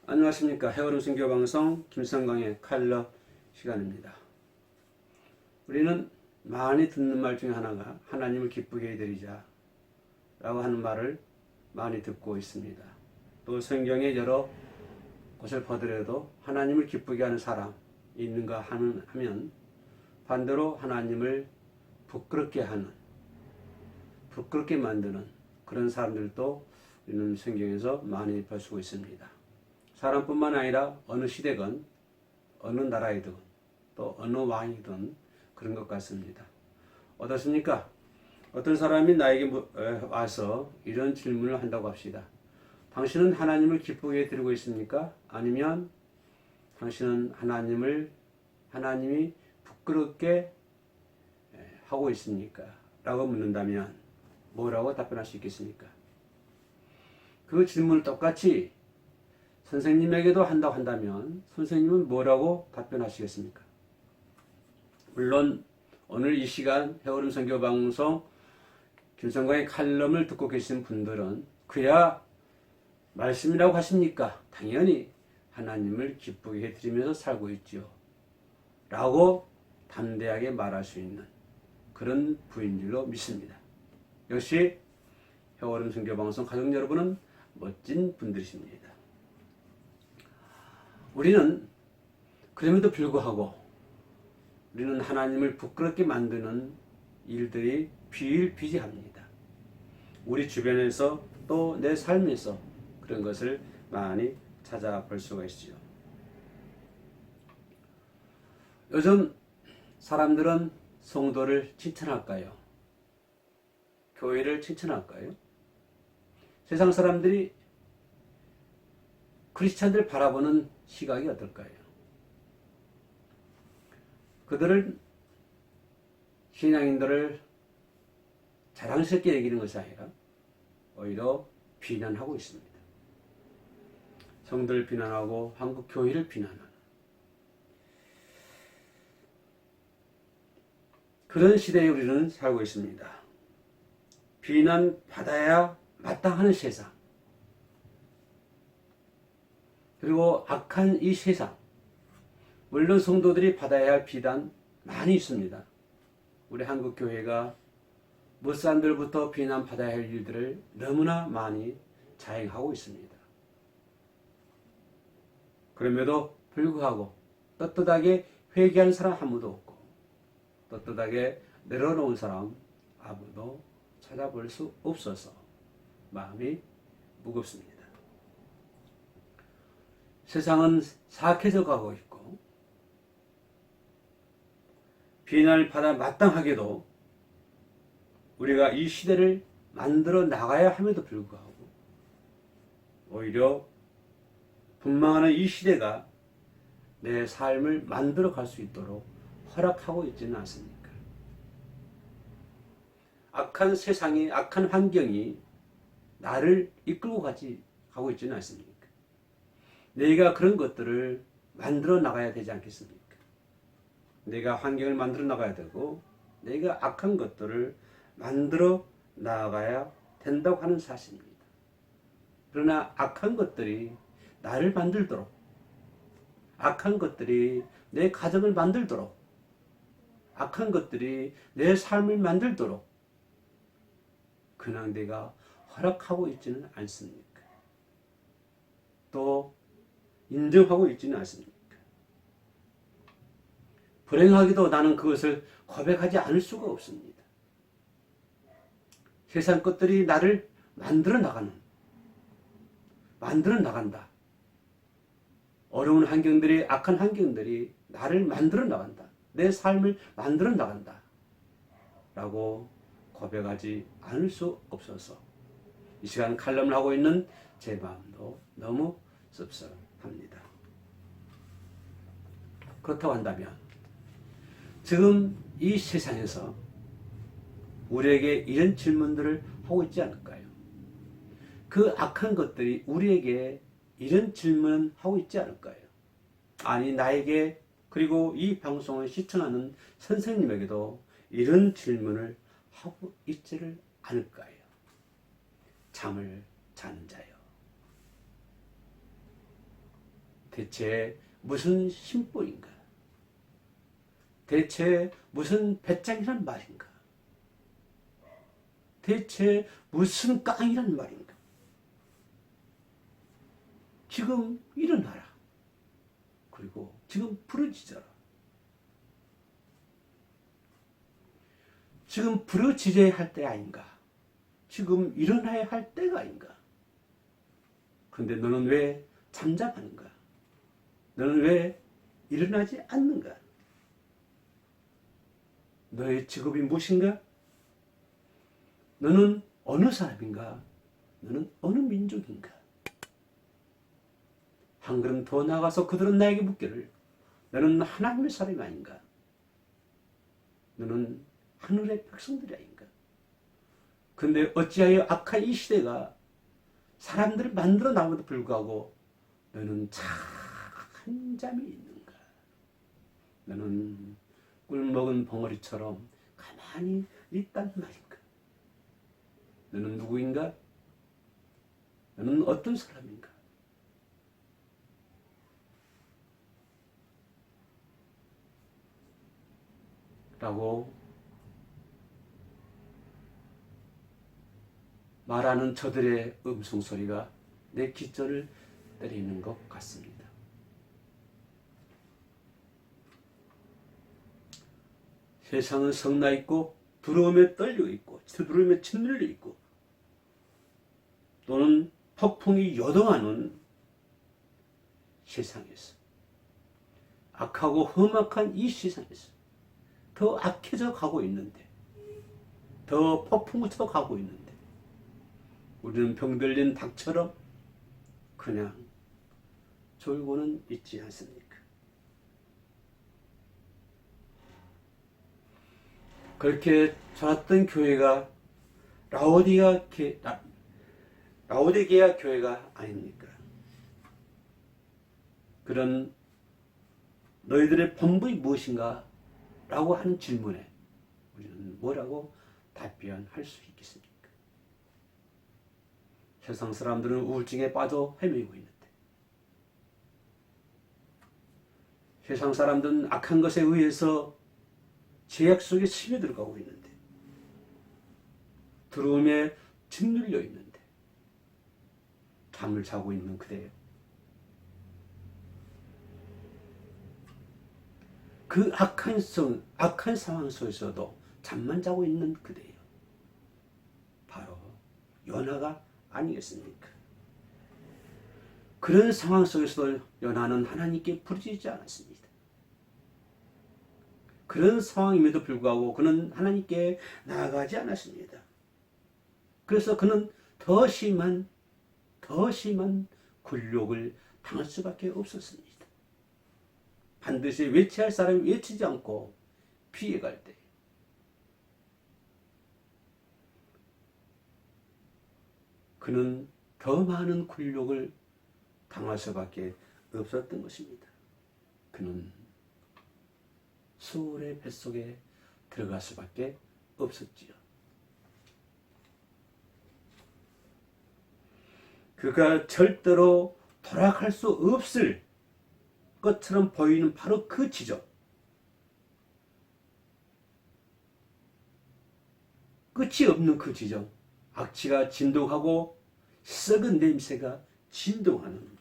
안녕하십니까. 해오름 순교방송 김성광의 칼럼 시간입니다. 우리는 많이 듣는 말 중에 하나가 하나님을 기쁘게 해드리자 라고 하는 말을 많이 듣고 있습니다. 또 성경에 여러 곳을 보더라도 하나님을 기쁘게 하는 사람 있는가 하면 반대로 하나님을 부끄럽게 하는, 부끄럽게 만드는 그런 사람들도 우리는 성경에서 많이 볼 수 있습니다. 사람뿐만 아니라 어느 시대건 어느 나라이든 또 어느 왕이든 그런 것 같습니다. 어떻습니까? 어떤 사람이 나에게 와서 이런 질문을 한다고 합시다. 당신은 하나님을 기쁘게 드리고 있습니까? 아니면 당신은 하나님이 부끄럽게 하고 있습니까? 라고 묻는다면 뭐라고 답변할 수 있겠습니까? 그 질문을 똑같이 선생님에게도 한다고 한다면 선생님은 뭐라고 답변하시겠습니까? 물론 오늘 이 시간 해오름 선교방송 김성광의 칼럼을 듣고 계신 분들은 그야 말씀이라고 하십니까? 당연히 하나님을 기쁘게 해드리면서 살고 있죠 라고 담대하게 말할 수 있는 그런 부인 줄로 믿습니다. 역시 해오름 선교방송 가족 여러분은 멋진 분들이십니다. 우리는 그럼에도 불구하고 우리는 하나님을 부끄럽게 만드는 일들이 비일비재합니다. 우리 주변에서 또 내 삶에서 그런 것을 많이 찾아볼 수가 있죠. 요즘 사람들은 성도를 칭찬할까요? 교회를 칭찬할까요? 세상 사람들이 크리스찬들을 바라보는 시각이 어떨까요? 그들은 신앙인들을 자랑스럽게 여기는 것이 아니라 오히려 비난하고 있습니다. 성도를 비난하고 한국 교회를 비난하는 그런 시대에 우리는 살고 있습니다. 비난받아야 마땅하는 세상, 그리고 악한 이 세상, 물론 성도들이 받아야 할 비난 많이 있습니다. 우리 한국 교회가 못산들부터 비난받아야 할 일들을 너무나 많이 자행하고 있습니다. 그럼에도 불구하고 떳떳하게 회개하는 사람 아무도 없고 떳떳하게 내려놓은 사람 아무도 찾아볼 수 없어서 마음이 무겁습니다. 세상은 사악해져 가고 있고 비난을 받아 마땅하게도 우리가 이 시대를 만들어 나가야 함에도 불구하고 오히려 분망하는 이 시대가 내 삶을 만들어 갈 수 있도록 허락하고 있지는 않습니까? 악한 세상이, 악한 환경이 나를 이끌고 가고 있지는 않습니까? 내가 그런 것들을 만들어 나가야 되지 않겠습니까? 내가 환경을 만들어 나가야 되고 내가 악한 것들을 만들어 나가야 된다고 하는 사실입니다. 그러나 악한 것들이 나를 만들도록, 악한 것들이 내 가정을 만들도록, 악한 것들이 내 삶을 만들도록 그냥 내가 허락하고 있지는 않습니까? 또 인정하고 있지는 않습니까? 불행하게도 나는 그것을 고백하지 않을 수가 없습니다. 세상 것들이 나를 만들어 나간다. 어려운 환경들이, 악한 환경들이 나를 만들어 나간다. 내 삶을 만들어 나간다. 라고 고백하지 않을 수 없어서 이 시간 칼럼을 하고 있는 제 마음도 너무 씁쓸합니다. 그렇다고 한다면 지금 이 세상에서 우리에게 이런 질문들을 하고 있지 않을까요? 그 악한 것들이 우리에게 이런 질문을 하고 있지 않을까요? 아니 나에게 그리고 이 방송을 시청하는 선생님에게도 이런 질문을 하고 있지를 않을까요? 잠을 자는 자요. 대체 무슨 심보인가? 대체 무슨 배짱이란 말인가? 대체 무슨 깡이란 말인가? 지금 일어나라. 그리고 지금 부르짖어라. 지금 부르짖어야 할 때 아닌가? 지금 일어나야 할 때가 아닌가? 그런데 너는 왜 잠잠하는가? 너는 왜 일어나지 않는가? 너의 직업이 무엇인가? 너는 어느 사람인가? 너는 어느 민족인가? 한 걸음 더 나가서 그들은 나에게 묻기를 너는 하나님의 사람이 아닌가? 너는 하늘의 백성들이 아닌가? 근데 어찌하여 악한 이 시대가 사람들을 만들어 나옴에도 불구하고 너는 착한 잠이 있는가? 너는 꿀먹은 벙어리처럼 가만히 있단 말인가? 너는 누구인가? 너는 어떤 사람인가? 라고 말하는 저들의 음성소리가 내 귓전을 때리는 것 같습니다. 세상은 성나 있고 두려움에 떨려 있고 두려움에 짓눌려 있고 또는 폭풍이 요동하는 세상에서 악하고 험악한 이 세상에서 더 악해져 가고 있는데 더 폭풍을 쳐 가고 있는데 우리는 병들린 닭처럼 그냥 졸고는 있지 않습니까? 그렇게 좋았던 교회가 라오디게아 교회가 아닙니까? 그런 너희들의 본분이 무엇인가? 라고 하는 질문에 우리는 뭐라고 답변할 수 있겠습니까? 세상 사람들은 우울증에 빠져 헤매고 있는데 세상 사람들은 악한 것에 의해서 죄악 속에 스며 들어가고 있는데 두려움에 짓눌려 있는데 잠을 자고 있는 그대요. 그 악한 상황 속에서도 잠만 자고 있는 그대요. 바로 요나가 아니겠습니까? 그런 상황 속에서도 요나는 하나님께 부르짖지 않았습니다. 그런 상황임에도 불구하고 그는 하나님께 나아가지 않았습니다. 그래서 그는 더 심한 굴욕을 당할 수밖에 없었습니다. 반드시 외치할 사람이 외치지 않고 피해갈 때 그는 더 많은 굴욕을 당할 수밖에 없었던 것입니다. 그는 수울의 뱃속에 들어갈 수밖에 없었지요. 그가 절대로 돌아갈 수 없을 것처럼 보이는 바로 그 지점, 끝이 없는 그 지점, 악취가 진동하고 썩은 냄새가 진동하는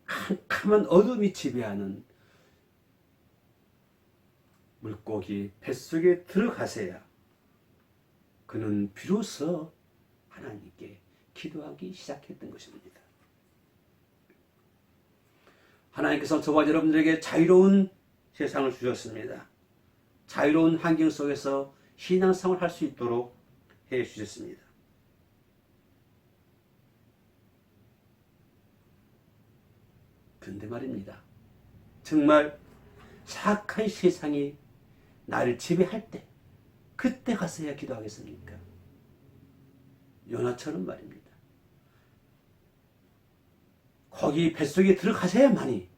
캄캄한 어둠이 지배하는 물고기 뱃속에 들어가서야 그는 비로소 하나님께 기도하기 시작했던 것입니다. 하나님께서 저와 여러분들에게 자유로운 세상을 주셨습니다. 자유로운 환경 속에서 신앙생활을 할 수 있도록 해 주셨습니다. 그런데 말입니다. 정말 사악한 세상이 나를 지배할 때 그때 가서야 기도하겠습니까? 요나처럼 말입니다. 거기 뱃속에 들어가셔야만이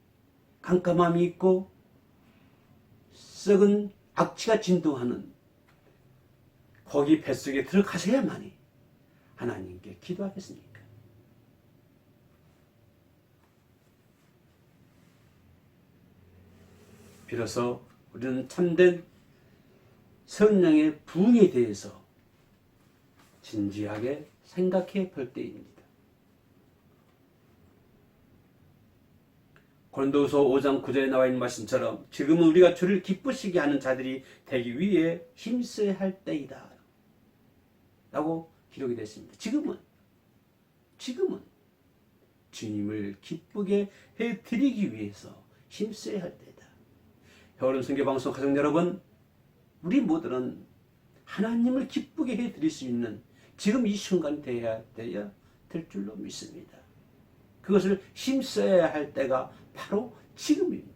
깜깜함이 있고 썩은 악취가 진동하는 거기 뱃속에 들어가셔야만이 하나님께 기도하겠습니까? 비로소 우리는 참된 성령의 부흥에 대해서 진지하게 생각해 볼 때입니다. 고린도후서 5장 9절에 나와 있는 말씀처럼 지금은 우리가 주를 기쁘시게 하는 자들이 되기 위해 힘써야 할 때이다 라고 기록이 됐습니다. 지금은 주님을 기쁘게 해드리기 위해서 힘써야 할 때다. 겨울은 선교방송 가족 여러분, 우리 모두는 하나님을 기쁘게 해드릴 수 있는 지금 이 순간이 되어야 될 줄로 믿습니다. 그것을 힘써야 할 때가 바로 지금입니다.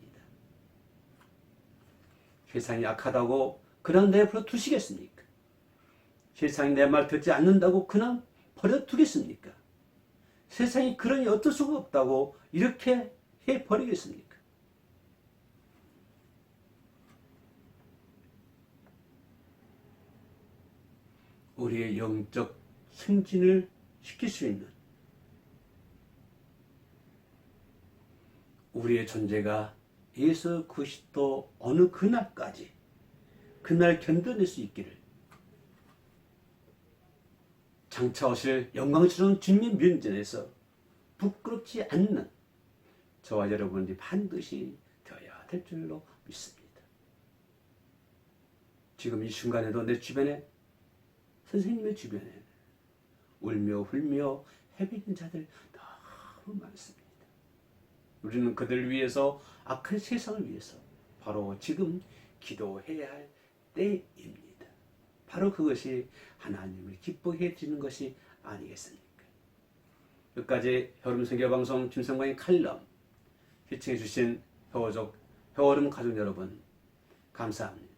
세상이 악하다고 그냥 내버려 두시겠습니까? 세상이 내 말 듣지 않는다고 그냥 버려두겠습니까? 세상이 그러니 어쩔 수가 없다고 이렇게 해버리겠습니까? 우리의 영적 승진을 시킬 수 있는 우리의 존재가 예수 그리스도 어느 그날까지 그날 견뎌낼 수 있기를 장차 오실 영광스러운 주님의 면전에서 부끄럽지 않는 저와 여러분들이 반드시 되어야 될 줄로 믿습니다. 지금 이 순간에도 내 주변에 선생님의 주변에 울며 불며 헤매는 자들 너무 많습니다. 우리는 그들을 위해서 악한 세상을 위해서 바로 지금 기도해야 할 때입니다. 바로 그것이 하나님을 기쁘게 해주는 것이 아니겠습니까? 여기까지 여름 선교방송 김성광의 칼럼 시청해 주신 효어름 가족 여러분 감사합니다.